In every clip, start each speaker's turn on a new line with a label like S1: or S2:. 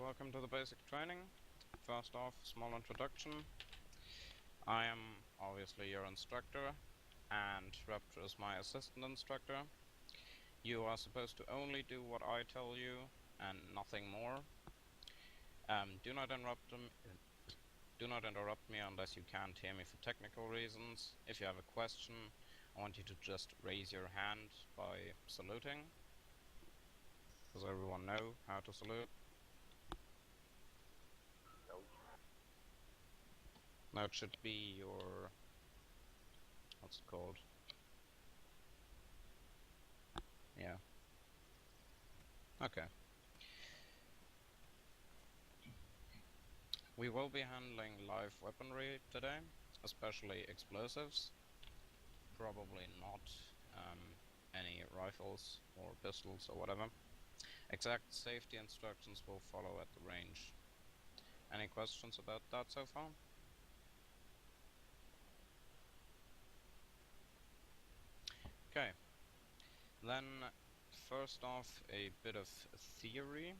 S1: welcome to the basic training. First off, small introduction. I am obviously your instructor, and Raptor is my assistant instructor. You are supposed to only do what I tell you, and nothing more. Do not interrupt me unless you can't hear me for technical reasons. If you have a question, I want you to just raise your hand by saluting. Does everyone know how to salute? No, it should be your... what's it called? Yeah. Okay. We will be handling live weaponry today, especially explosives. Probably not any rifles or pistols or whatever. Exact safety instructions will follow at the range. Any questions about that so far? Okay. Then, first off, a bit of theory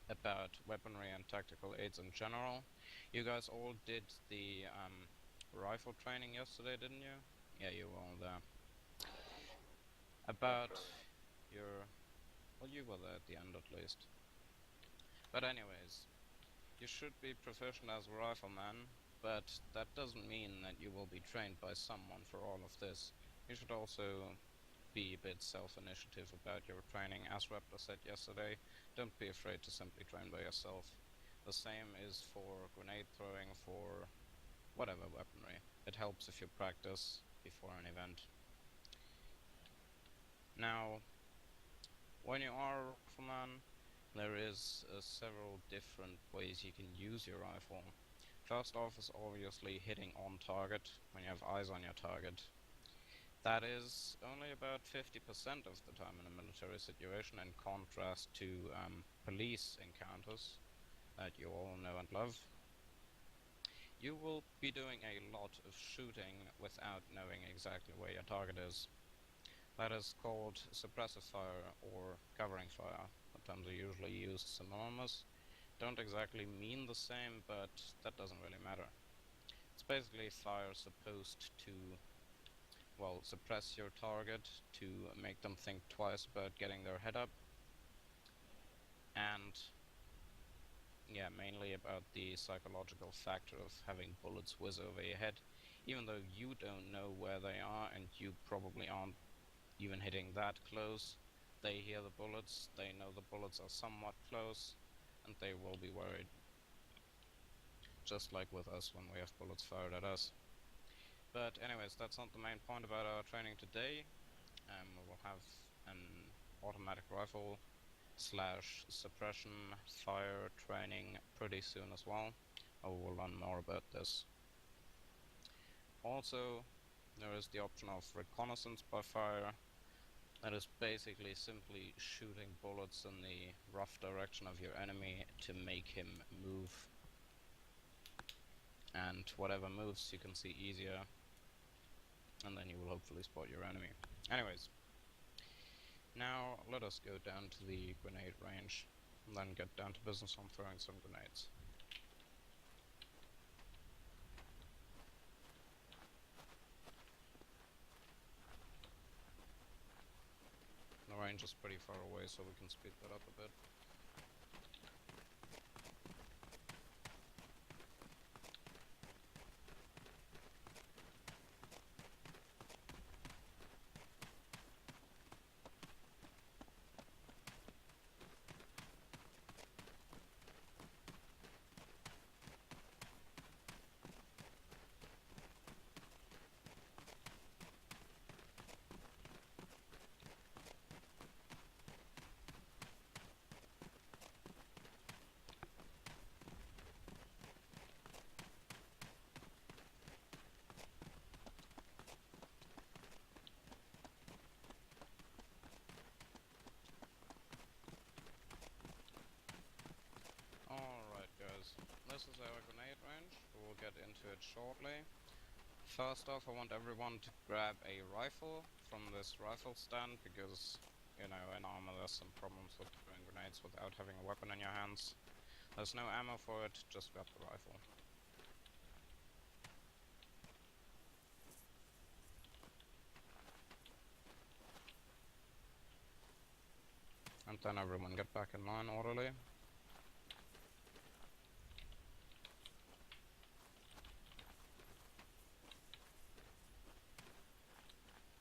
S1: about weaponry and tactical aids in general. You guys all did the rifle training yesterday, didn't you? Yeah, you were all there. About your... well, you were there at the end at least. But anyways, you should be proficient as a rifleman, but that doesn't mean that you will be trained by someone for all of this. You should also be a bit self-initiative about your training. As Raptor said yesterday, don't be afraid to simply train by yourself. The same is for grenade throwing, for whatever weaponry. It helps if you practice before an event. Now, when you are a rifleman, there is several different ways you can use your rifle. First off is obviously hitting on target when you have eyes on your target. That is only about 50% of the time in a military situation, in contrast to police encounters that you all know and love. You will be doing a lot of shooting without knowing exactly where your target is. That is called suppressive fire or covering fire. The terms are usually used synonymous. Don't exactly mean the same, but that doesn't really matter. It's basically fire supposed to, well, suppress your target to make them think twice about getting their head up. And yeah, mainly about the psychological factor of having bullets whiz over your head. Even though you don't know where they are and you probably aren't even hitting that close, they hear the bullets, they know the bullets are somewhat close, and they will be worried. Just like with us when we have bullets fired at us. But anyways, that's not the main point about our training today. We will have an automatic rifle / suppression fire training pretty soon as well. I will learn more about this. Also, there is the option of reconnaissance by fire. That is basically simply shooting bullets in the rough direction of your enemy to make him move. And whatever moves you can see easier, and then you will hopefully spot your enemy. Anyways, now let us go down to the grenade range, and then get down to business on throwing some grenades. The range is pretty far away, so we can speed that up a bit. Alright guys, this is our grenade range. We'll get into it shortly. First off, I want everyone to grab a rifle from this rifle stand, because, you know, in Arma there's some problems with throwing grenades without having a weapon in your hands. There's no ammo for it, just grab the rifle. And then everyone get back in line orderly.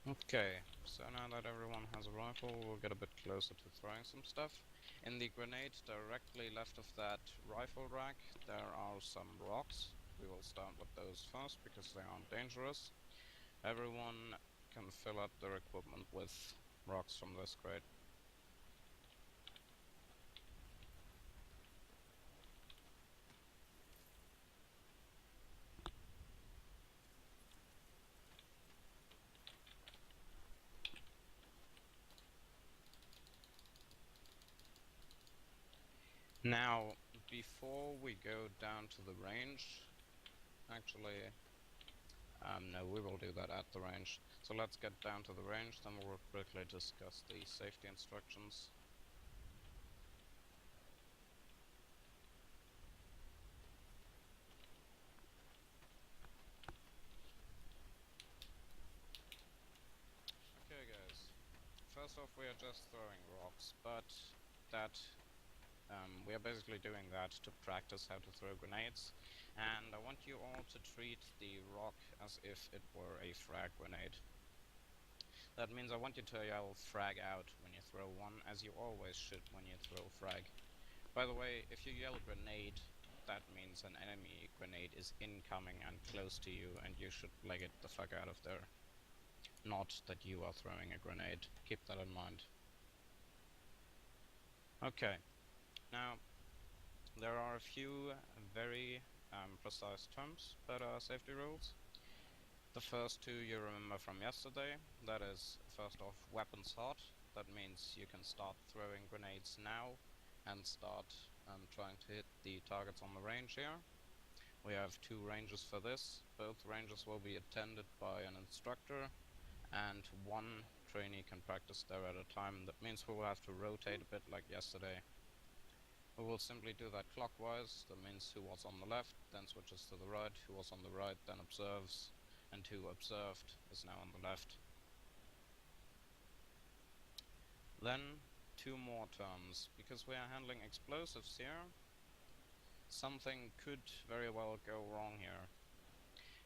S1: Okay, so now that everyone has a rifle, we'll get a bit closer to throwing some stuff. In the grenade directly left of that rifle rack, there are some rocks. We will start with those first because they aren't dangerous. Everyone can fill up their equipment with rocks from this crate. Now, before we go down to the range, actually, no, we will do that at the range. So let's get down to the range, then we'll quickly discuss the safety instructions. Okay guys, first off we are just throwing rocks, but that we are basically doing that to practice how to throw grenades, and I want you all to treat the rock as if it were a frag grenade. That means I want you to yell frag out when you throw one, as you always should when you throw frag. By the way, if you yell grenade, that means an enemy grenade is incoming and close to you, and you should leg it the fuck out of there. Not that you are throwing a grenade. Keep that in mind. Okay. Now, there are a few very precise terms that are safety rules. The first two you remember from yesterday. That is, first off, weapons hot. That means you can start throwing grenades now and start trying to hit the targets on the range here. We have two ranges for this. Both ranges will be attended by an instructor, and one trainee can practice there at a time. That means we will have to rotate a bit like yesterday. We will simply do that clockwise. That means who was on the left then switches to the right, who was on the right then observes, and who observed is now on the left. Then two more terms. Because we are handling explosives here, something could very well go wrong here.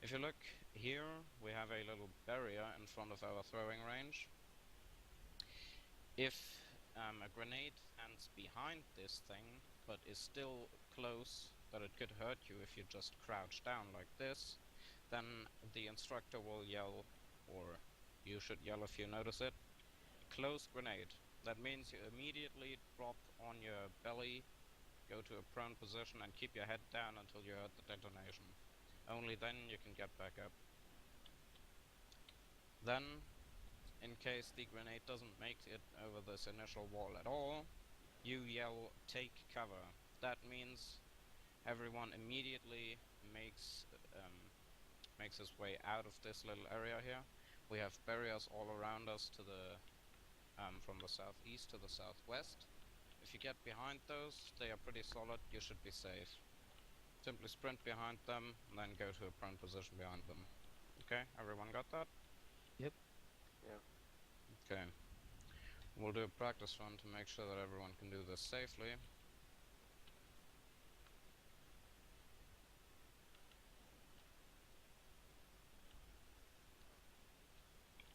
S1: If you look here, we have a little barrier in front of our throwing range. If a grenade stands behind this thing, but is still close, that it could hurt you if you just crouch down like this, then the instructor will yell, or you should yell if you notice it, close grenade. That means you immediately drop on your belly, go to a prone position and keep your head down until you heard the detonation. Only then you can get back up. Then, in case the grenade doesn't make it over this initial wall at all, you yell take cover. That means everyone immediately makes his way out of this little area here. We have barriers all around us to the from the southeast to the southwest. If you get behind those, they are pretty solid, you should be safe. Simply sprint behind them, and then go to a prone position behind them. Okay, everyone got that?
S2: Yep.
S3: Yeah.
S1: Okay. We'll do a practice run to make sure that everyone can do this safely.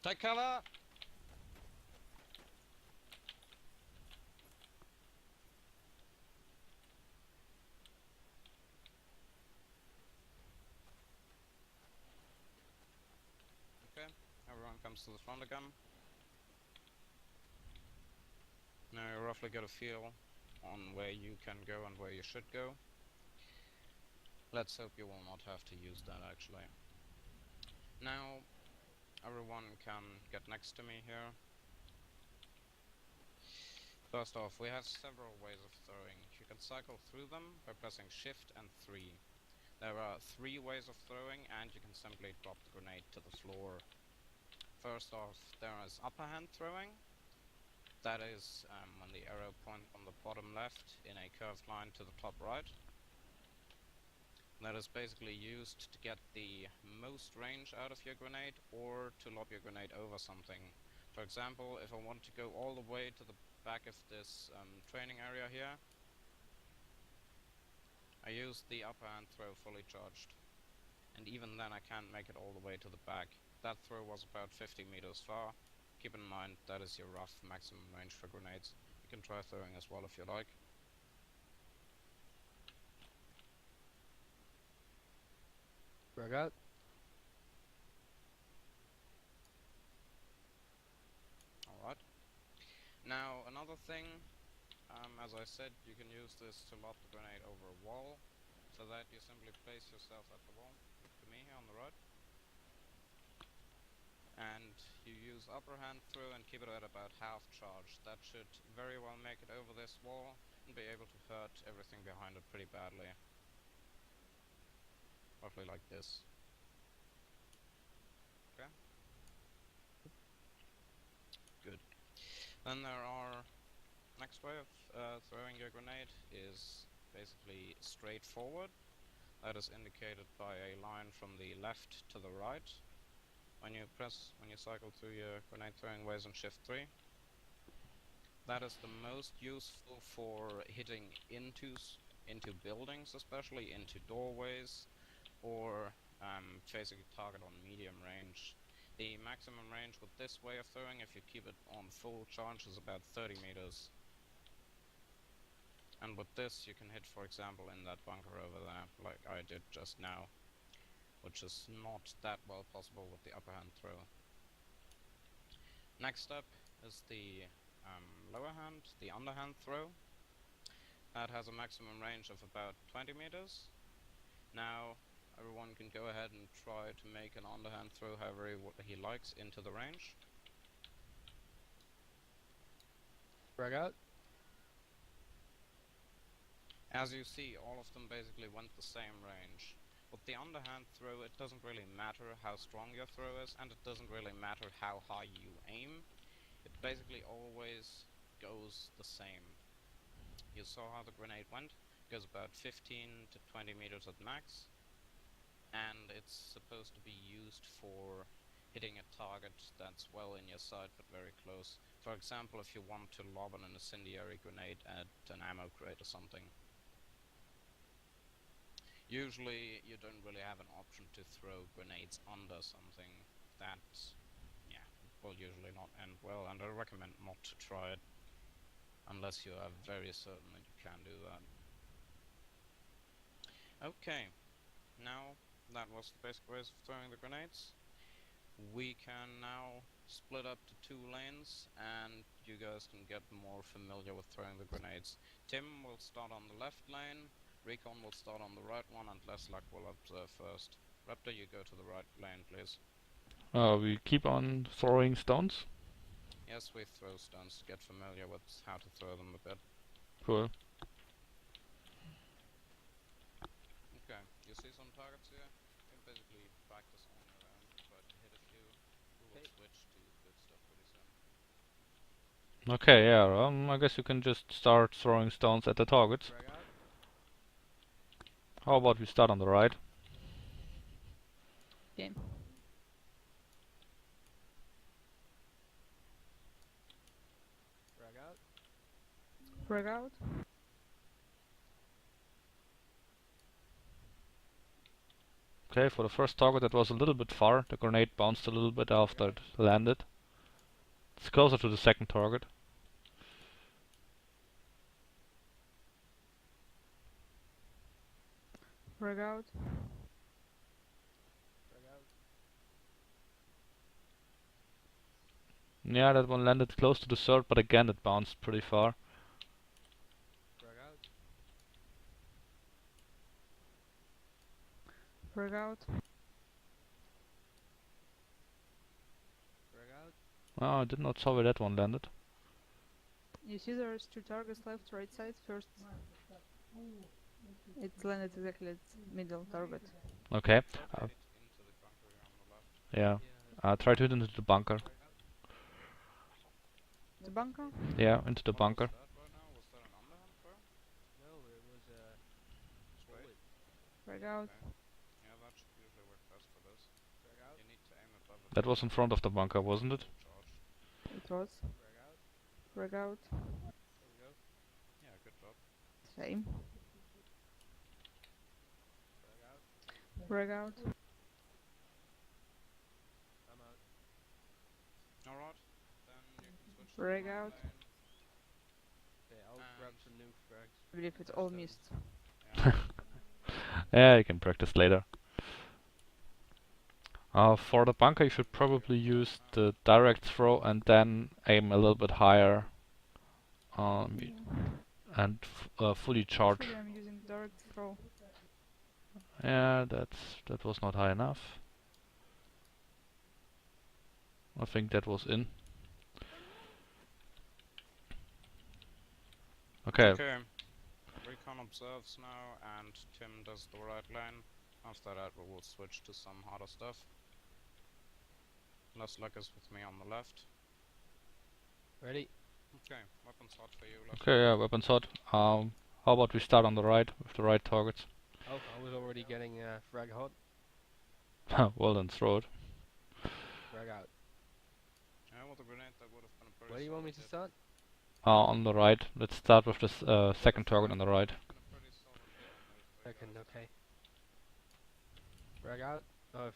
S1: Take cover! Okay, everyone comes to the front again. Now you roughly get a feel on where you can go and where you should go. Let's hope you will not have to use that actually. Now everyone can get next to me here. First off, we have several ways of throwing. You can cycle through them by pressing Shift and 3. There are 3 ways of throwing, and you can simply drop the grenade to the floor. First off, there is upper hand throwing. That is when the arrow points from the bottom left in a curved line to the top right. That is basically used to get the most range out of your grenade or to lob your grenade over something. For example, if I want to go all the way to the back of this training area here, I use the upper hand throw fully charged. And even then I can't make it all the way to the back. That throw was about 50 meters far. Keep in mind that is your rough maximum range for grenades. You can try throwing as well if you like.
S2: Frag out.
S1: Alright. Now another thing, as I said, you can use this to lob the grenade over a wall. So that you simply place yourself at the wall, to me here on the right. And you use upper hand throw and keep it at about half charge. That should very well make it over this wall and be able to hurt everything behind it pretty badly. Roughly like this. Okay. Good. Then there are next way of throwing your grenade is basically straight forward. That is indicated by a line from the left to the right. When you cycle through your grenade throwing ways on shift 3. That is the most useful for hitting into buildings, especially into doorways, or facing a target on medium range. The maximum range with this way of throwing, if you keep it on full charge, is about 30 meters. And with this you can hit, for example, in that bunker over there, like I did just now, which is not that well possible with the upper hand throw. Next up is the lower hand, the underhand throw. That has a maximum range of about 20 meters. Now everyone can go ahead and try to make an underhand throw however he likes into the range.
S2: Frag out.
S1: As you see, all of them basically went the same range. With the underhand throw, it doesn't really matter how strong your throw is, and it doesn't really matter how high you aim. It basically always goes the same. You saw how the grenade went. It goes about 15 to 20 meters at max, and it's supposed to be used for hitting a target that's well in your sight but very close. For example, if you want to lob an incendiary grenade at an ammo crate or something. Usually you don't really have an option to throw grenades under something. That, yeah, will usually not end well, and I recommend not to try it unless you are very certain that you can do that. Okay, now that was the basic ways of throwing the grenades. We can now split up to 2 lanes, and you guys can get more familiar with throwing the grenades. Tim will start on the left lane, Recon will start on the right one, and LessLuck will observe first. Raptor, you go to the right lane, please.
S3: We keep on throwing stones.
S1: Yes, we throw stones to get familiar with how to throw them a bit.
S3: Cool.
S1: Okay, you see some targets here? You can basically practice on your own, try to hit a few. We will switch to good stuff pretty soon.
S3: Okay, yeah, I guess you can just start throwing stones at the targets.
S2: Frag out.
S3: How about we start on the right?
S4: Okay.
S2: Frag out.
S4: Frag out.
S3: Okay, for the first target that was a little bit far. The grenade bounced a little bit after it landed. It's closer to the second target.
S4: Frag out.
S2: Frag out.
S3: Yeah, that one landed close to the third, but again it bounced pretty far.
S2: Frag out.
S4: Frag out.
S2: Frag out.
S3: Oh, I did not saw where that one landed.
S4: You see there's 2 targets left, right side. First, it landed exactly at middle target.
S3: Okay.
S1: Try to hit into the bunker here on the left.
S3: Yeah. Try to hit into the bunker.
S4: The bunker?
S3: Yeah, into the
S1: What
S3: bunker.
S1: was that right now? Was that an underhand throw?
S2: No, it was
S1: Straight?
S2: forward.
S4: Frag out.
S1: Okay. Yeah, that should usually work best for this.
S2: Frag out.
S1: You need to aim above it.
S3: That was in front of the bunker, wasn't it?
S1: Charge.
S4: It was.
S2: Frag out.
S4: Frag out.
S2: There we go.
S1: Yeah, good job.
S4: Same.
S2: Frag out.
S4: Frag out.
S2: I'm out.
S1: Alright, then you can switch to
S4: Frag
S1: the
S4: out.
S1: lane.
S2: Okay, I'll grab
S1: And-
S2: some new frags.
S4: I believe it's all
S1: Understood.
S4: missed.
S1: Yeah.
S3: Yeah, you can practice later. For the bunker, you should probably use the direct throw and then aim a little bit higher and fully charge.
S4: Actually, I'm using direct throw.
S3: Yeah, that was not high enough. I think that was in. Okay.
S1: Okay. Recon observes now, and Tim does the right lane. After that, we will switch to some harder stuff. LessLuck is with me on the left.
S2: Ready?
S1: Okay, weapons hot for you, LessLuck.
S3: Okay, yeah, weapons hot. How about we start on the right with the right targets?
S2: Oh, I was already getting frag hot.
S3: Well then, throw it.
S2: Frag out.
S1: Yeah, with a grenade, that would have been a pretty
S2: Where do you want me
S1: solid
S2: to
S1: hit.
S2: start?
S3: On the right. Let's start with this second target on the right.
S1: Been a pretty solid hit on those three
S2: Second,
S1: guys.
S2: okay. Frag out. Oh,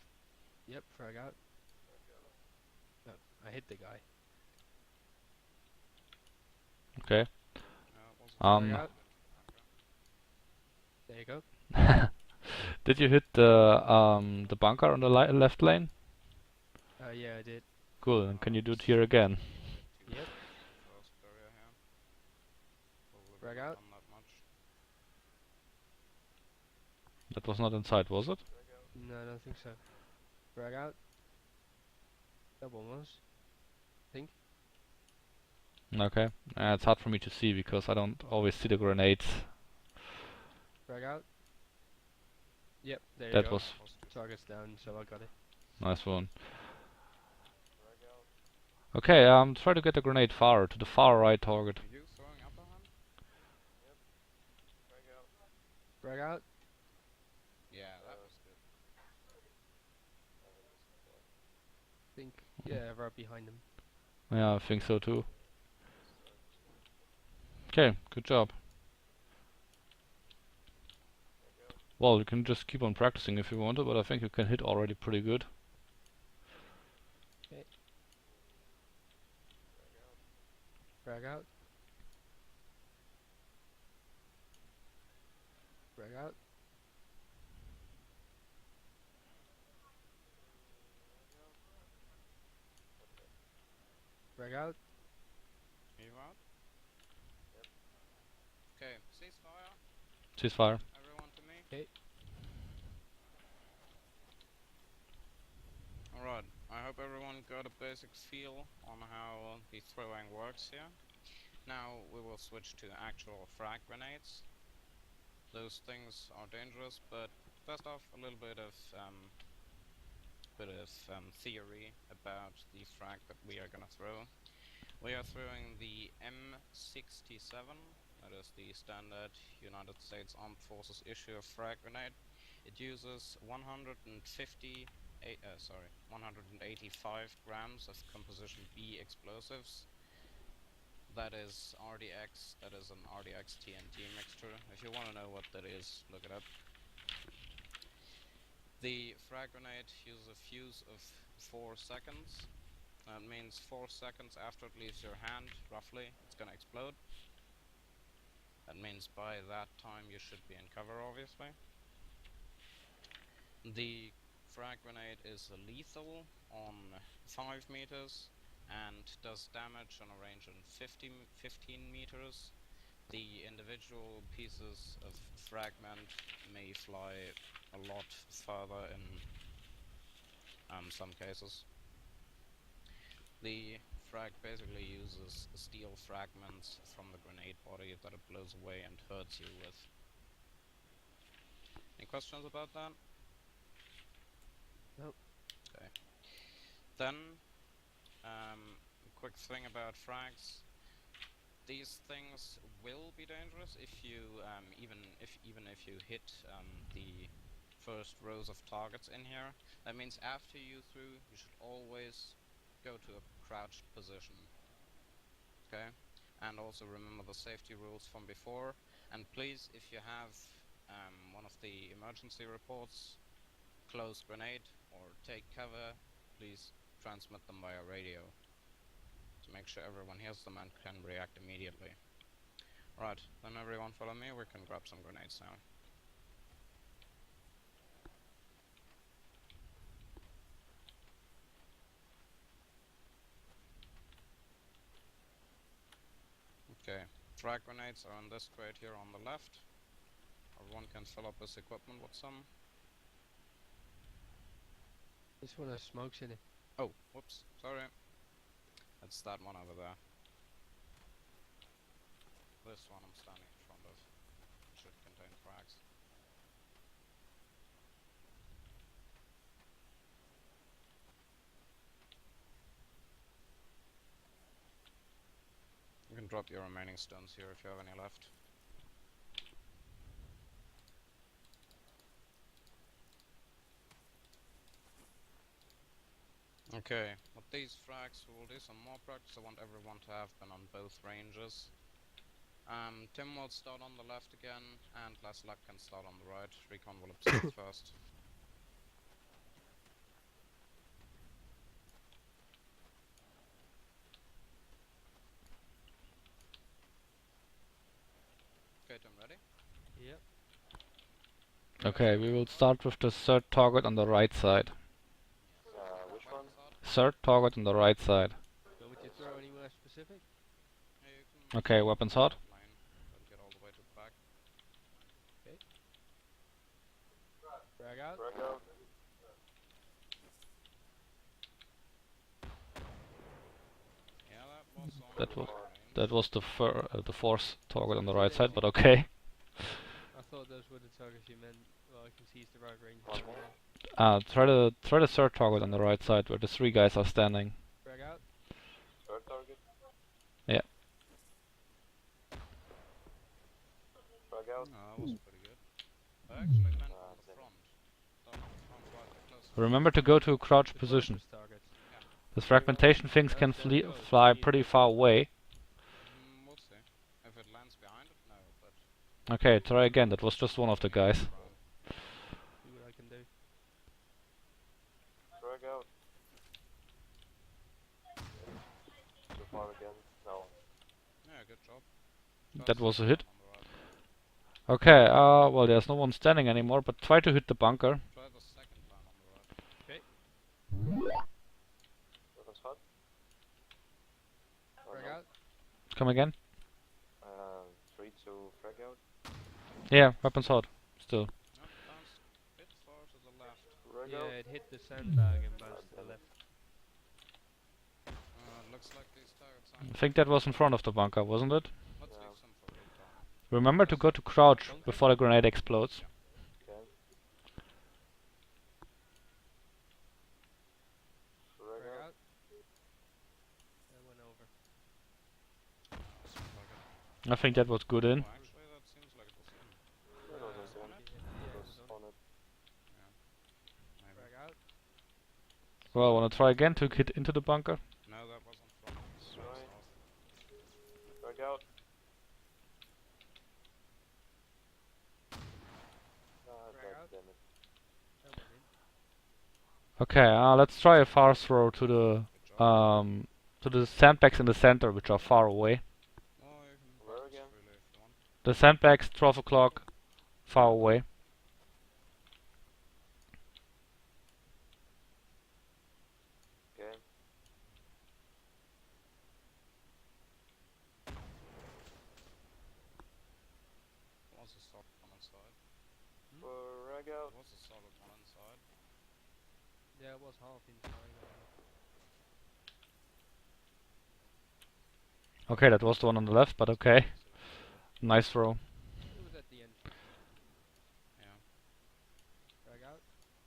S2: yep, frag out. No, I hit the guy.
S3: Okay.
S1: Yeah, it was a
S3: Um,
S2: Frag out.
S1: okay.
S2: There you go.
S3: Did you hit the bunker on the left lane?
S2: Yeah, I did.
S3: Cool. And can you do it here again?
S2: Yep.
S1: First barrier here. Probably
S2: Frag
S1: wouldn't
S2: out.
S1: done that much.
S3: That was not inside, was it?
S2: No, I don't think so. Frag out. Double was.
S3: Okay. It's hard for me to see because I don't always see the grenades.
S2: Frag out. Yep, there you
S3: That
S2: go.
S3: was
S2: Target's down, so I got it.
S3: nice one. Okay, try to get the grenade far, to the far right target.
S1: Are you throwing upper hand?
S2: Frag out.
S1: Yeah, that was good.
S2: Think. Yeah, right behind him.
S3: Yeah, I think so too. Okay, good job. Well, you can just keep on practicing if you want to, but I think you can hit already pretty good.
S2: Frag out. Frag out. Frag out.
S1: Are you out? Yep. Okay, ceasefire.
S3: Ceasefire.
S1: Everyone to me.
S2: Okay.
S1: Alright, I hope everyone got a basic feel on how the throwing works here. Now we will switch to actual frag grenades. Those things are dangerous, but first off, a little bit of theory about the frag that we are gonna throw. We are throwing the M67, that is the standard United States Armed Forces issue of frag grenade. It uses 185 grams of composition B explosives. That is RDX, that is an RDX TNT mixture. If you want to know what that is, look it up. The frag grenade uses a fuse of 4 seconds. That means 4 seconds after it leaves your hand, roughly, it's gonna explode. That means by that time you should be in cover, obviously. The frag grenade is lethal on 5 meters and does damage on a range of 15 meters. The individual pieces of fragment may fly a lot further in some cases. The frag basically uses steel fragments from the grenade body that it blows away and hurts you with. Any questions about that?
S2: Nope.
S1: Okay. Then, quick thing about frags. These things will be dangerous if you even if you hit the first rows of targets in here. That means after you through, you should always go to a crouched position. Okay, and also remember the safety rules from before. And please, if you have one of the emergency reports, close grenade or take cover, please transmit them via radio to make sure everyone hears them and can react immediately. Right, then everyone follow me, we can grab some grenades now. Okay, frag grenades are on this crate here on the left. Everyone can fill up his equipment with some.
S2: This one has smokes in it.
S1: Oh, whoops, sorry. It's that one over there. This one I'm standing in front of. It should contain frags. You can drop your remaining stones here if you have any left. Okay, with these frags we will do some more practice. I want everyone to have been on both ranges. Tim will start on the left again, and LessLuck can start on the right. Recon will observe first. Okay, Tim, ready?
S2: Yep.
S3: Okay, we will start with the third target on the right side.
S5: Which one?
S3: Third target on the right side.
S2: Do you want me to throw anywhere specific?
S1: Yeah, you can
S3: Okay, weapons hot.
S1: line, don't get all the way to the back.
S2: Frag out.
S5: Frag out.
S1: Yeah, that was on
S3: That was-
S1: range.
S3: That was the fourth target on the right side, but okay.
S2: I thought those were the targets you meant. Well, I can see it's the right range.
S5: One more.
S3: Try the third target on the right side where the three guys are standing.
S2: Frag out.
S5: Third target.
S3: Yeah.
S5: Frag out.
S1: Oh, that was pretty good. I actually meant on the
S5: damn.
S1: front. Not on the front right, close.
S3: Remember to go to a crouch
S2: The
S3: position.
S2: closest targets.
S3: The fragmentation things can fly pretty far away.
S1: We'll see. If it lands behind it, no, but...
S3: Okay, try again. That was just one of the guys.
S2: See what I can do.
S5: Frag out. So far again. No.
S1: Yeah, good job.
S3: That was a hit.
S1: On the right.
S3: Okay, well, there's no one standing anymore, but try to hit the bunker.
S1: Try the second time on the right.
S5: Weapons hot.
S2: Frag out.
S3: Come again?
S5: 3 to frag out.
S3: Yeah, weapons hot. Still.
S1: Nope, bounced a bit far to the left.
S5: Frag
S2: Yeah,
S5: out.
S2: it hit the sandbag and bounced to the left.
S1: Looks like these targets
S3: I
S1: aren't...
S3: think that was in front of the bunker, wasn't it?
S1: Let's
S5: Yeah.
S1: leave some for Recon.
S3: Remember to go to crouch
S2: Bunker?
S3: before the grenade explodes.
S5: Okay. Frag
S2: Frag
S5: out.
S2: out. That went over.
S1: Seems like it.
S3: I think that was good in.
S1: Oh, actually, that seems like it was in.
S5: That was nice
S1: On
S5: one.
S1: it?
S2: Yeah, it
S5: Was
S2: was on.
S5: on it.
S1: Maybe.
S2: Frag out.
S3: Well, wanna try again to hit into the bunker?
S1: No, that wasn't from us.
S5: Try.
S1: South.
S5: Frag out.
S2: Frag out.
S5: Damn it.
S2: That went in.
S3: Okay, let's try a far throw to
S1: Good job.
S3: the sandbags in the center, which are far away.
S1: Oh, you can
S5: Where
S1: practice
S5: again?
S1: freely if you want.
S3: The sandbags, 12 o'clock, far away.
S5: Okay.
S1: Was a solid one inside.
S5: Frag out.
S1: Was a solid one inside.
S2: Yeah, it was half inside.
S3: Okay, that was the one on the left, but okay. Nice throw.
S2: It was at the end.
S1: Yeah.
S2: Frag out.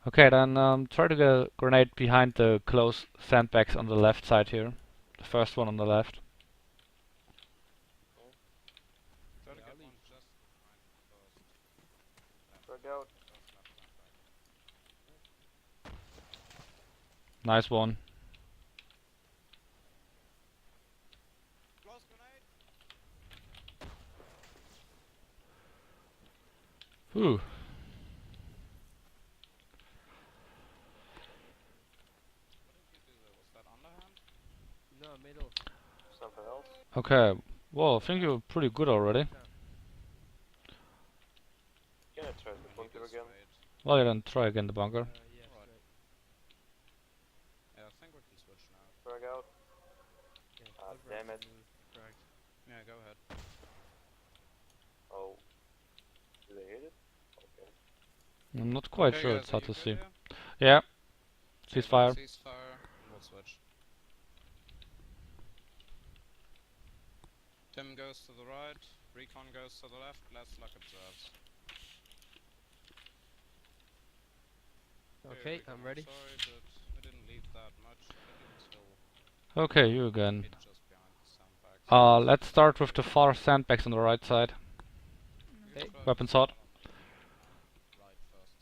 S3: Okay, then try to get a grenade behind the close sandbags on the left side here. The first one on the left.
S1: Try to
S2: Yeah,
S1: get
S2: I'll
S1: one
S2: leave.
S1: just behind the first left.
S5: Frag out.
S1: First left sandbag.
S3: Nice one.
S1: Close grenade!
S3: Whew.
S1: What did you do there? Was that underhand?
S2: No, middle.
S5: Something else?
S3: Okay. Well, I think you're pretty good already.
S5: Can I try
S1: I
S5: the
S1: mean, he
S5: bunker
S1: goes
S5: again?
S1: straight.
S3: Well, you then try again the bunker.
S2: Yeah,
S1: Alright.
S2: straight.
S1: Yeah, I think we can switch now.
S5: Frag out.
S2: Yeah,
S5: Ah,
S2: look
S5: damn
S2: right
S5: it.
S2: to move. Frags.
S1: Yeah, go ahead.
S5: Oh. Did they hit it? Okay.
S3: I'm not quite
S1: Okay,
S3: sure.
S1: guys,
S3: It's
S1: are
S3: hard
S1: you
S3: to
S1: good
S3: see.
S1: here?
S3: Yeah.
S1: Okay,
S3: Ceasefire.
S1: then ceasefire, and we'll switch. Tim goes to the right, Recon goes to the left, LessLuck observes.
S2: Okay,
S1: Recon,
S2: I'm ready.
S1: sorry, but we didn't leave that much, but you can still
S3: Okay, you again.
S1: hit just behind the sandbags.
S3: Let's start with the far sandbags on the right side.
S1: You
S2: Okay.
S1: can try
S3: Weapon
S1: to
S3: sword.
S1: start on the right first,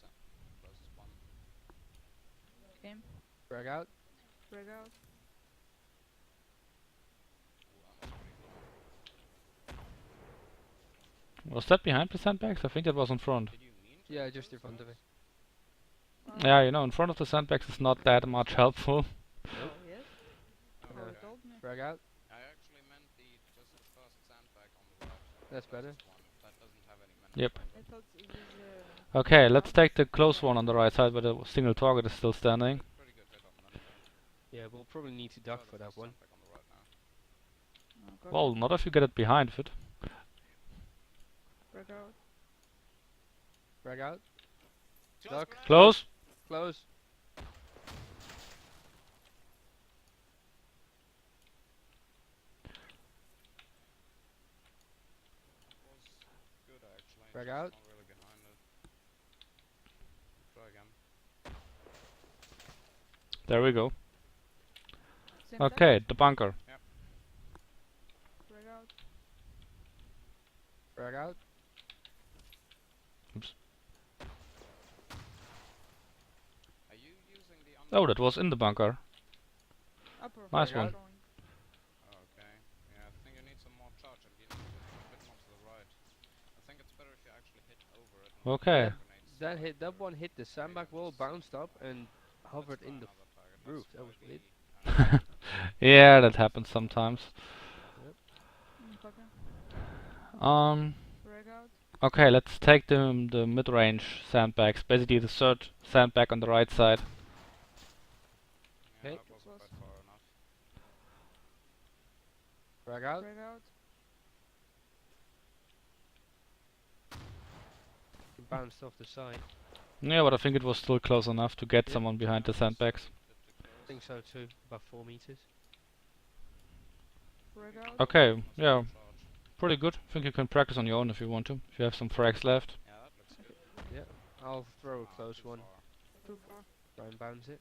S1: closest one.
S4: Okay.
S2: Frag out.
S4: Frag out.
S1: Ooh, that was pretty close.
S3: Was that behind the sandbags? I think that was in front.
S1: Did you mean to
S2: Yeah,
S1: hit
S2: just in
S1: those
S2: front of
S1: guys?
S2: it.
S3: Yeah, you know, in front of the sandbags is not that much helpful.
S4: Oh, yes?
S1: Oh,
S4: Oh,
S1: okay.
S4: told me.
S2: Frag out.
S1: I actually meant just the first sandbag on the right.
S2: That's better.
S1: Closest one. That doesn't have any men
S3: Yep.
S1: in front
S4: I
S1: of it.
S4: thought this
S3: Okay, let's
S4: Arma2
S3: take the close one on the right side where the single target is still standing.
S1: Pretty good hit on them, Tim.
S2: Yeah, we'll probably need to duck
S1: Try
S2: for
S1: the
S2: that
S1: first
S2: one.
S1: sandbag on the right now.
S3: Well, not if you get it behind it.
S4: Frag out.
S2: Frag out.
S1: Close
S2: Duck.
S1: grenade!
S3: Close!
S2: Close.
S1: That was good actually.
S2: Frag
S1: just
S2: out.
S1: not really behind it. Try again.
S3: There we go.
S4: Same time?
S3: Okay, the bunker.
S4: Frag out.
S2: Frag out.
S3: Oops.
S1: Are you using the
S3: Oh, that was in the bunker.
S4: Upper.
S3: Nice
S2: one.
S4: going.
S1: Okay. Yeah, I think you need some more charge and you need to aim a bit more to the right. I think it's better if you actually hit over it. not
S3: Okay.
S1: let the grenades
S2: That
S1: fly
S2: hit. That
S1: through.
S2: one hit the sandbag
S1: then
S2: wall,
S1: just
S2: bounced up,
S1: sandbag.
S2: and hovered
S1: Let's try
S2: in the
S1: another target.
S2: roof.
S1: Let's
S2: That was
S1: try
S2: weird.
S3: Yeah, that happens sometimes.
S4: Copy. Frag out.
S3: Okay, let's take the mid-range sandbags. Basically the third sandbag on the right side.
S1: Yeah,
S2: Okay.
S1: that wasn't quite far enough.
S2: Frag out.
S4: Frag out.
S2: Bounced off the side.
S3: Yeah, but I think it was still close enough to get
S2: Yep.
S3: someone behind the
S1: Yeah, it was
S3: sandbags.
S1: a bit too close.
S2: I think so too. About 4 meters.
S4: Frag out.
S3: Okay,
S1: Almost
S3: yeah,
S1: full charge.
S3: pretty good. I think you can practice on your own if you want to. If you have some frags left.
S1: Yeah, that looks good.
S2: I'll throw a
S1: Ah,
S2: close
S1: too
S2: one.
S1: far.
S4: Too far.
S2: Try and bounce it.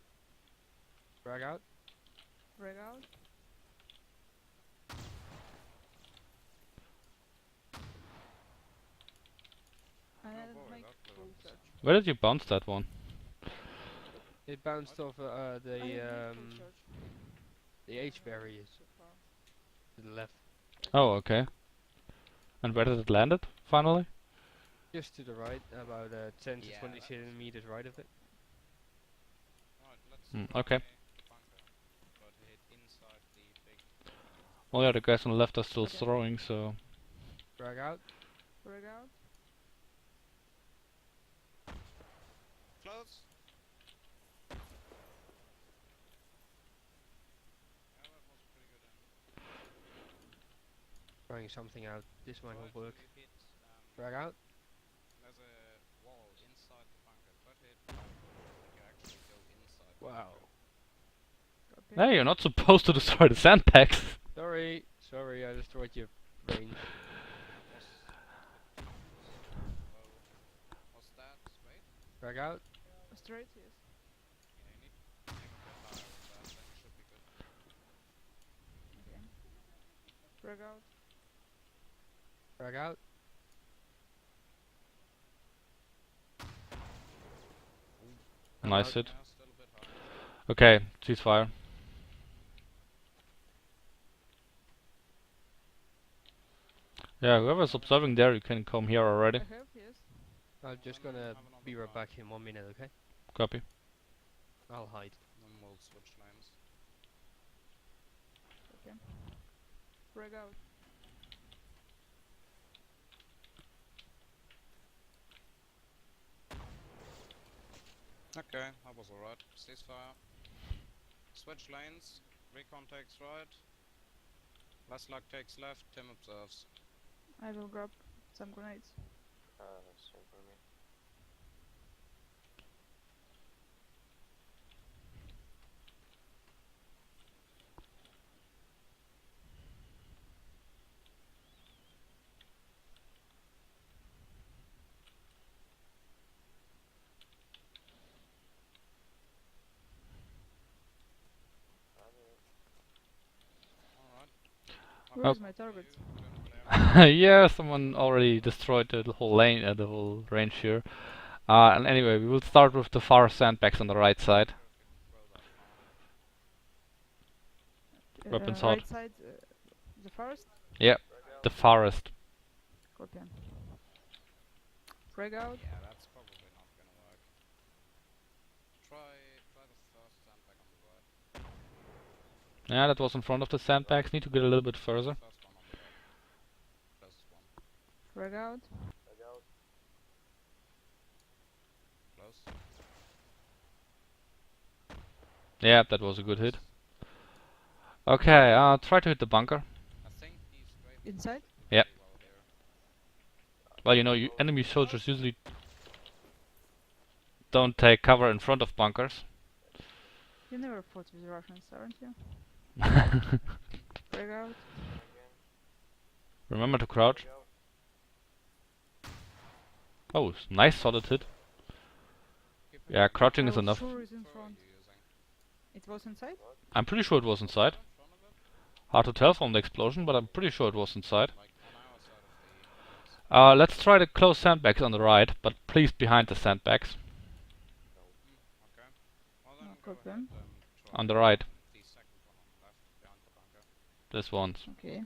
S2: Frag out.
S4: Frag out.
S1: Oh
S4: And
S1: boy,
S4: make
S1: that blew
S4: full
S1: up.
S4: charge.
S3: Where did you bounce that one?
S2: It bounced off
S4: I have made full charge.
S2: the H barriers
S4: So far.
S2: to the left.
S3: Oh, okay. And where did it land it, finally?
S2: Just to the right, about 10 to
S1: Yeah,
S2: 20
S1: that was
S2: centimeters right of it.
S1: Right, let's
S3: Okay.
S1: try the bunker. Try to hit inside the big.
S3: Well, yeah, the guys on the left are still
S4: Okay.
S3: throwing, so...
S2: Frag out.
S4: Frag out.
S1: Close. Yeah, that was pretty good aim.
S2: Trying something out. This might
S1: Try
S2: not
S1: to
S2: work.
S1: hit,
S2: Frag out.
S1: there's a wall inside the bunker. Try to hit that you actually go inside the
S2: Wow.
S1: bunker.
S4: Copy.
S3: Hey, you're not supposed to destroy the sandbags!
S2: Sorry. Sorry, I destroyed your range.
S1: Was that straight?
S2: Frag out.
S4: Straight, yes.
S1: Yeah, you need to aim a bit higher with that, then you should be good.
S4: Frag out.
S2: Frag out. I'm
S3: Nice
S2: out.
S3: hit.
S1: Yeah, still a bit high.
S3: Okay, ceasefire. Yeah, whoever's observing there, you can come here already.
S4: I have, yes.
S2: I'm just
S1: Then
S2: gonna
S1: have another
S2: be right
S1: round.
S2: back in 1 minute, okay?
S3: Copy.
S2: I'll hide.
S1: Then we'll switch lanes.
S4: Okay. Frag out.
S1: Okay, that was alright. Ceasefire. Switch lanes. Recon takes right. LessLuck takes left. Tim observes.
S4: I will grab some grenades.
S5: Same for me.
S1: Alright.
S4: Where is my target?
S3: Yeah, someone already destroyed the whole lane, the whole range here. And anyway, we will start with the far sandbags on the right side. Weapons hot.
S4: Right side, the forest.
S3: Yeah, the farthest.
S4: Copy. Frag out.
S1: Yeah, that's probably not gonna work. Try the first sandbag on the right.
S3: Yeah, that was in front of the sandbags. Need to get a little bit further.
S1: First one on the right. Closest one.
S4: Frag out.
S5: Frag out.
S1: Close.
S3: Yeah, that was a good hit. Okay, try to hit the bunker.
S1: I think he's straight
S4: Inside.
S3: Yeah.
S1: pretty well here.
S3: Well, you know, enemy soldiers usually don't take cover in front of bunkers.
S4: You never fought with Russians, aren't you? Frag out.
S5: Again.
S3: Remember to crouch.
S5: Frag out.
S3: Oh, nice solid hit.
S1: Keep
S3: Yeah,
S1: him
S3: crouching
S4: I
S3: is
S4: was
S3: enough.
S4: sure it's in
S1: Throw are
S4: front.
S1: you using?
S4: It was inside.
S3: I'm pretty sure it was inside.
S1: In front of it?
S3: Hard to tell from the explosion, but I'm pretty sure it was inside.
S1: Like on our side of the fence.
S3: Let's try the close sandbags on the right, but please behind the sandbags.
S1: Okay. Well then
S4: Oh,
S1: go
S4: copy.
S1: ahead and try
S3: On the right.
S1: the second one on the left behind the bunker.
S3: This one's.
S4: Okay.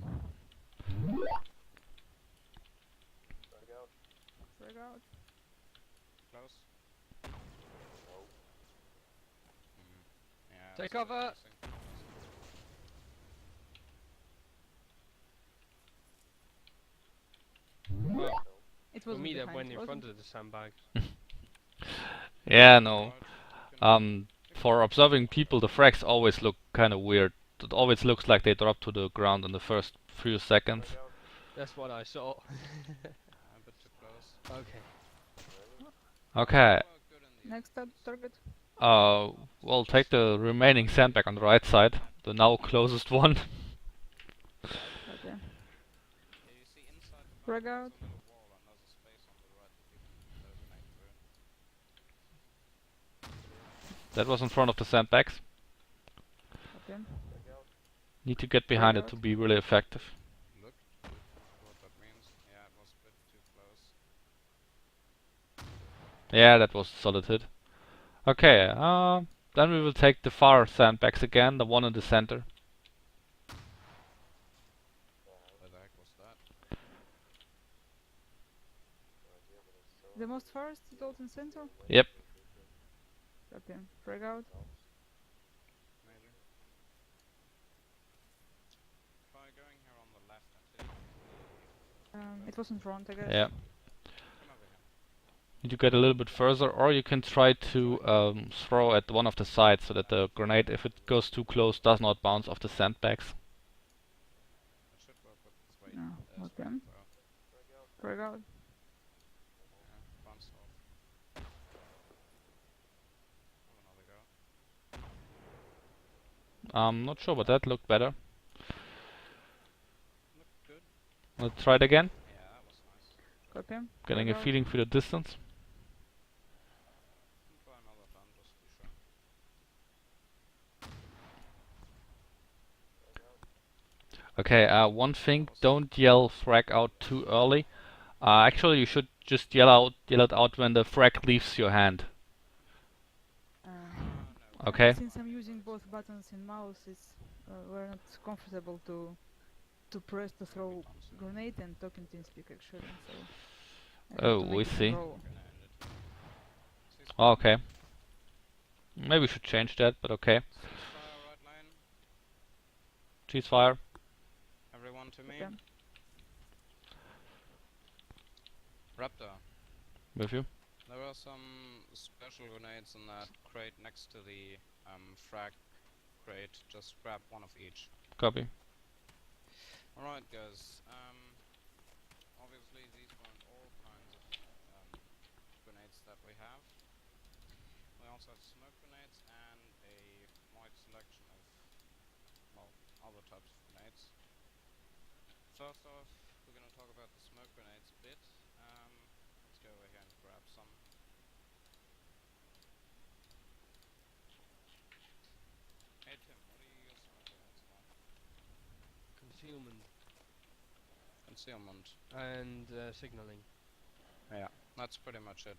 S5: Frag out.
S4: Frag out.
S1: Close.
S5: No.
S1: Yeah.
S2: Take
S1: still
S2: cover.
S1: missing.
S2: Well,
S4: It
S2: for
S4: was
S2: me that
S4: behind,
S2: went in
S4: wasn't
S2: front of the sandbag.
S3: Yeah, no.
S1: Right.
S3: For observing people, the frags always look kind of weird. It always looks like they drop to the ground in the first few seconds.
S5: Frag out.
S2: That's what I saw.
S1: A bit too close.
S2: Okay.
S5: Ready?
S3: Okay.
S1: Oh, good in the
S4: Next target.
S3: We'll take the remaining sandbag on the right side, the now closest one.
S4: Okay.
S1: Yeah, you see inside the
S4: Frag
S1: bunker
S4: out.
S1: there's a little wall and there's a space on the right that you can throw a grenade through.
S3: That was in front of the sandbags.
S4: Okay.
S5: Frag out.
S3: Need to get behind it
S4: out.
S3: to be really effective.
S1: Look what that means. Yeah, it was a bit too close.
S3: Yeah, that was a solid hit. Okay, then we will take the far sandbags again, the one in the center.
S1: Where the heck was that?
S5: No idea, but I saw.
S4: The most forest is all in center.
S3: Yep.
S4: Okay. Frag out.
S1: Maybe. Try going here on the left and see.
S4: It was in front, I guess.
S3: Yeah.
S1: Come over here.
S3: Need to get a little bit further, or you can try to throw at one of the sides so that the grenade, if it goes too close, does not bounce off the sandbags.
S1: It should work with its weight.
S4: No.
S1: Its
S4: Okay.
S1: weight throw.
S5: Frag out.
S4: Frag out.
S1: Yeah, bounced off. Have another go.
S3: I'm not sure, but that looked better.
S1: Looked good.
S3: Let's try it again.
S1: Yeah, that was nice.
S4: Copy.
S3: Getting a
S4: Frag out.
S3: feeling for the distance.
S1: Can try another time just to be sure.
S5: Frag
S3: Okay, one thing, don't yell frag out too early. Actually, you should just yell it out when the frag leaves your hand.
S1: No.
S3: Okay?
S4: Since I'm using both buttons and mouse, it's we're not comfortable to press to throw grenade and talking TeamSpeak actually. So I have
S3: Oh,
S4: to
S3: we
S4: make it
S3: see.
S4: in row.
S3: Oh, okay. Maybe we should change that, but okay.
S1: Ceasefire right lane.
S3: Ceasefire.
S1: Everyone to me.
S4: Okay.
S1: Raptor.
S3: With you.
S1: There are some special grenades in that crate next to the frag crate. Just grab one of each.
S3: Copy.
S1: Alright guys, obviously these weren't all kinds of grenades that we have. We also have smoke grenades and a wide selection of, well, other types of grenades. First off, we're going to talk about the smoke grenades a bit. Let's go over here and grab some. Hey Tim, what do you use smoke grenades for?
S2: Concealment
S1: Concealment.
S2: and signaling.
S1: Yeah, that's pretty much it.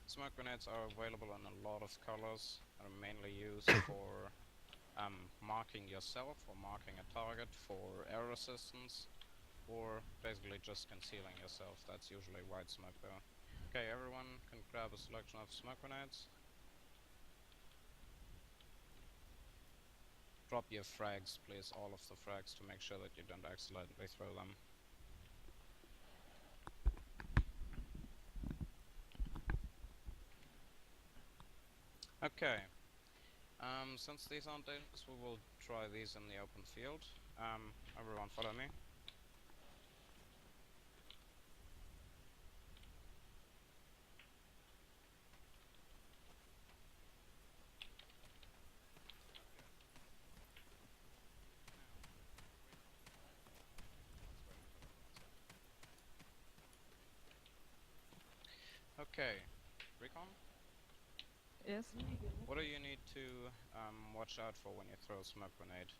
S1: Smoke grenades are available in a lot of colors and are mainly used for marking yourself or marking a target, for air assistance, or basically just concealing yourself. That's usually white smoke though. Okay, everyone can grab a selection of smoke grenades. Drop your frags, please, all of the frags, to make sure that you don't accidentally throw them. Okay. Since these aren't dangerous, we will try these in the open field. Everyone follow me. Okay, Recon,
S4: Yes.
S1: what do you need to watch out for when you throw a smoke grenade?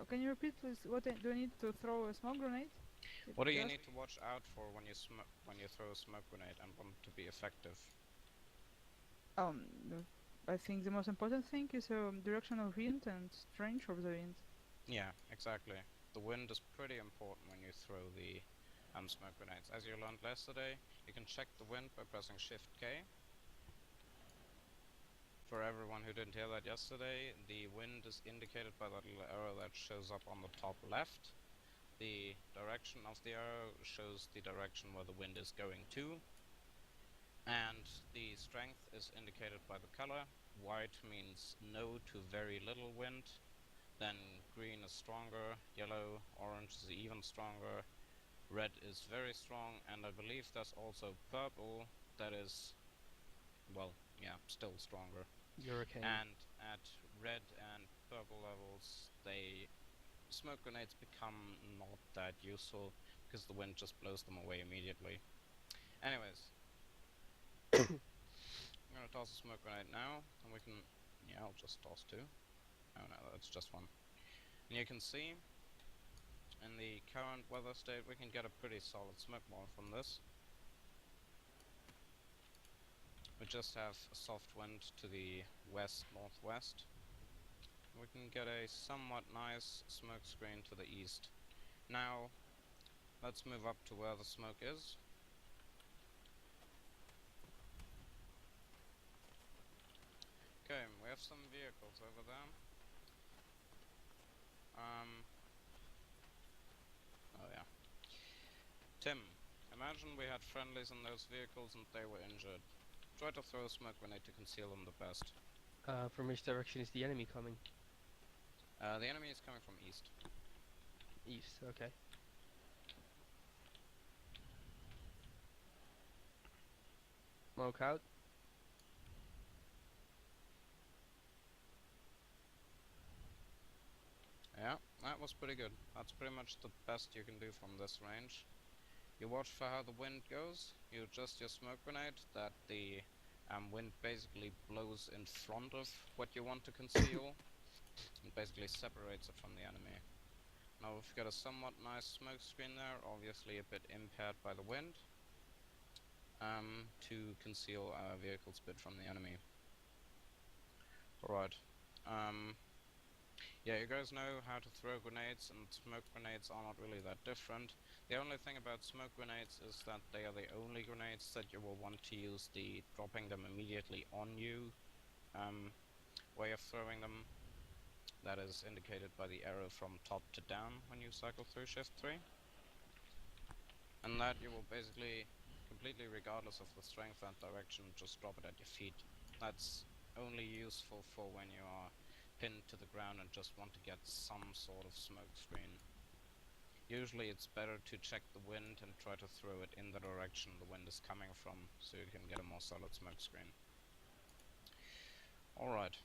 S4: Can you repeat please? Do I need to throw a smoke grenade?
S1: What do you
S4: Just-
S1: need to watch out for when you throw a smoke grenade and want it to be effective?
S4: I think the most important thing is direction of wind and strength of the wind.
S1: Yeah, exactly. The wind is pretty important when you throw the smoke grenades. As you learned yesterday, you can check the wind by pressing Shift K. For everyone who didn't hear that yesterday, the wind is indicated by that little arrow that shows up on the top left. The direction of the arrow shows the direction where the wind is going to. And the strength is indicated by the color. White means no to very little wind. Then green is stronger, yellow, orange is even stronger, red is very strong, and I believe there's also purple that is, well, yeah, still stronger.
S2: Hurricane.
S1: And at red and purple levels, smoke grenades become not that useful because the wind just blows them away immediately. Anyways, I'm gonna toss a smoke grenade now, and we can, yeah, I'll just toss two. Oh no, that's just one. And you can see, in the current weather state, we can get a pretty solid smoke ball from this. We just have a soft wind to the west-northwest. We can get a somewhat nice smoke screen to the east. Now, let's move up to where the smoke is. Okay, we have some vehicles over there. Oh yeah. Tim, imagine we had friendlies in those vehicles and they were injured. Try to throw a smoke grenade to conceal them the best.
S2: From which direction is the enemy coming?
S1: The enemy is coming from east.
S2: East, okay. Smoke out.
S1: Yeah, that was pretty good. That's pretty much the best you can do from this range. You watch for how the wind goes, you adjust your smoke grenade that the wind basically blows in front of what you want to conceal and basically separates it from the enemy. Now we've got a somewhat nice smoke screen there, obviously a bit impaired by the wind, to conceal our vehicle's bit from the enemy. Alright. Yeah, you guys know how to throw grenades, and smoke grenades are not really that different. The only thing about smoke grenades is that they are the only grenades that you will want to use the dropping them immediately on you way of throwing them. That is indicated by the arrow from top to down when you cycle through shift 3. And that you will basically, completely regardless of the strength and direction, just drop it at your feet. That's only useful for when you are pinned to the ground and just want to get some sort of smoke screen. Usually it's better to check the wind and try to throw it in the direction the wind is coming from, so you can get a more solid smoke screen. Alright.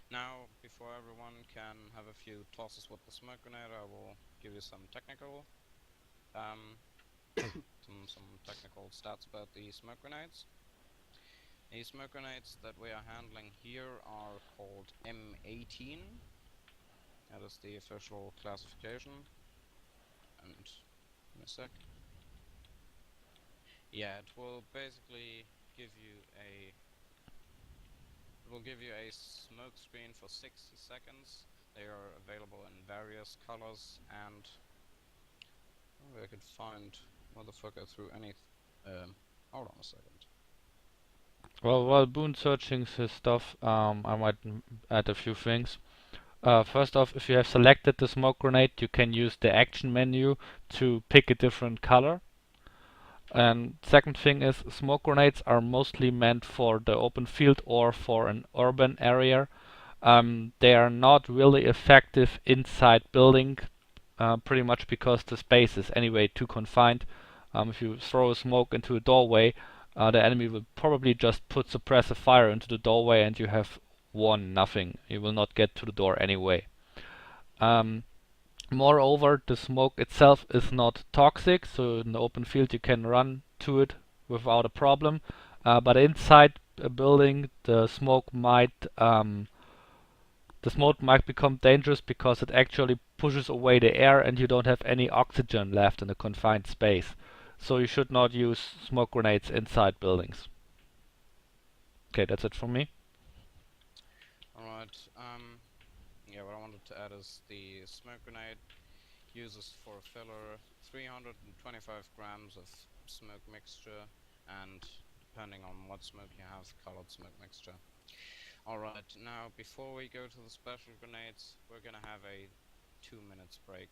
S1: Now, before everyone can have a few tosses with the smoke grenade, I will give you some technical some technical stats about the smoke grenades. The smoke grenades that we are handling here are called M18. That is the official classification. And in a sec. Yeah, it will basically give you a smoke screen for 60 seconds. They are available in various colors, and I could find motherfucker through any. Hold on a second.
S3: Well, while Boone searching his stuff, I might add a few things. First off, if you have selected the smoke grenade, you can use the action menu to pick a different color. And second thing is, smoke grenades are mostly meant for the open field or for an urban area. They are not really effective inside building, pretty much because the space is anyway too confined. If you throw a smoke into a doorway, the enemy will probably just put suppressive fire into the doorway and you have won nothing. You will not get to the door anyway. Moreover, the smoke itself is not toxic, so in the open field you can run to it without a problem. But inside a building, the smoke might become dangerous because it actually pushes away the air and you don't have any oxygen left in a confined space. So you should not use smoke grenades inside buildings. Okay, that's it from me.
S1: Alright, yeah, what I wanted to add is the smoke grenade uses for filler 325 grams of smoke mixture, and depending on what smoke you have, colored smoke mixture. Alright, now before we go to the special grenades, we're gonna have a 2 minutes break.